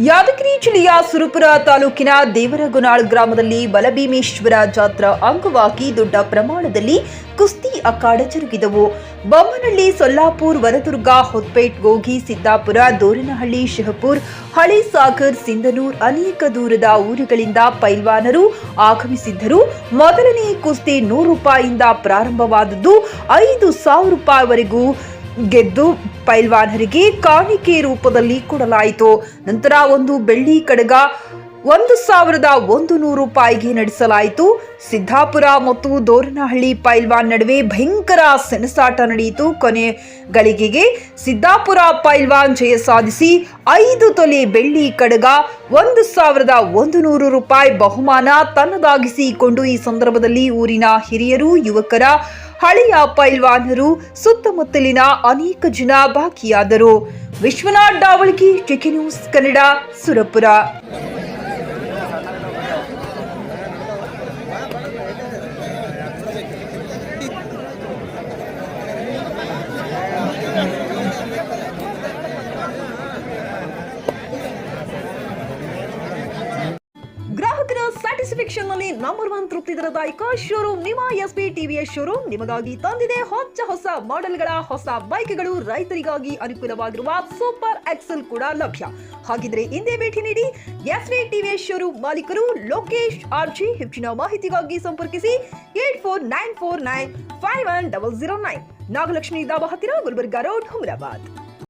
ಯಾದಗಿರಿ ಜಿಲ್ಲೆಯ ಸುರಪುರ ತಾಲೂಕಿನ ದೇವರಗುನಾಳ್ ಗ್ರಾಮದಲ್ಲಿ ಬಲಭೀಮೇಶ್ವರ ಜಾತ್ರಾ ಅಂಗವಾಗಿ ದೊಡ್ಡ ಪ್ರಮಾಣದಲ್ಲಿ ಕುಸ್ತಿ ಅಖಾಡ ಜರುಗಿದವು. ಬೊಮ್ಮನಹಳ್ಳಿ, ಸೊಲ್ಲಾಪುರ್, ವರದುರ್ಗ, ಹೊತ್ಪೇಟ್, ಗೋಗಿ, ಸಿದ್ದಾಪುರ, ದೋರನಹಳ್ಳಿ, ಶಹಪುರ್, ಹಳಿಸಾಗರ್, ಸಿಂಧನೂರ್ ಅನೇಕ ದೂರದ ಊರುಗಳಿಂದ ಪೈಲ್ವಾನರು ಆಗಮಿಸಿದ್ದರು. ಮೊದಲನೇ ಕುಸ್ತಿ 100 ರೂಪಾಯಿಯಿಂದ ಪ್ರಾರಂಭವಾದದ್ದು 5,000 ರೂಪಾಯಿವರೆಗೂ ಗೆದ್ದು ಪೈಲ್ವಾನರಿಗೆ ಕಾಣಿಕೆ ರೂಪದಲ್ಲಿ ಕೊಡಲಾಯಿತು. ನಂತರ ಒಂದು ಬೆಳ್ಳಿ ಕಡಗ 1,100 ರೂಪಾಯಿಗೆ ನಡೆಸಲಾಯಿತು. ಸಿದ್ದಾಪುರ ಮತ್ತು ದೋರನಹಳ್ಳಿ ಪೈಲ್ವಾನ್ ನಡುವೆ ಭಯಂಕರ ಸೆಣಸಾಟ ನಡೆಯಿತು. ಕೊನೆ ಗಳಿಗೆಗೆ ಸಿದ್ದಾಪುರ ಪೈಲ್ವಾನ್ ಜಯ ಸಾಧಿಸಿ 5 ತೊಲೆ ಬೆಳ್ಳಿ ಕಡಗ 1,100 ರೂಪಾಯಿ ಬಹುಮಾನ ತನ್ನದಾಗಿಸಿಕೊಂಡು ಈ ಸಂದರ್ಭದಲ್ಲಿ ಊರಿನ ಹಿರಿಯರು, ಯುವಕರ, ಹಳೆಯ ಪೈಲ್ವಾನರು, ಸುತ್ತಮುತ್ತಲಿನ ಅನೇಕ ಜನ ಭಾಗಿಯಾದರು. Vishwanath Davalgi, TK news Kannada, Surapura. ಗ್ರಾಹಕರ ಸ್ಯಾಟಿಸ್ಫ್ಯಾಕ್ಷನ್ ನಲ್ಲಿ ನಂಬರ್ 1 ತೃಪ್ತಿದಾಯಕ ಶೋರೂಮ್ ನಿಮ್ಮ ಎಸ್ಪಿ ಟಿವಿಎಸ್ ಶೋರೂಮ್ ನಿಮಗಾಗಿ ತಂದಿದೆ ಹೊಸ ಮಾಡೆಲ್ಗಳ ಹೊಸ ಬೈಕ್ಗಳು. ರೈತರಿಗಾಗಿ ಅನುಕೂಲವಾಗಿರುವ ಸೂಪರ್ ಎಕ್ಸೆಲ್ ಕೂಡ ಲಭ್ಯ. ಹಾಗಿದ್ರೆ ಹಿಂದೆ ಭೇಟಿ ನೀಡಿ ಎಸ್ಪಿ ಟಿವಿಎಸ್ ಶೋರೂಮ್ ಮಾಲೀಕರು ಲೋಕೇಶ್ ಆರ್ಜಿ. ಹೆಚ್ಚಿನ ಮಾಹಿತಿಗಾಗಿ ಸಂಪರ್ಕಿಸಿ 8494951009. ನಾಗಲಕ್ಷ್ಮಿ ದಾಬಾ ಹತ್ತಿರ, ಗುಲ್ಬರ್ಗಾ ರೋಡ್, ಹುಮರಾಬಾದ್.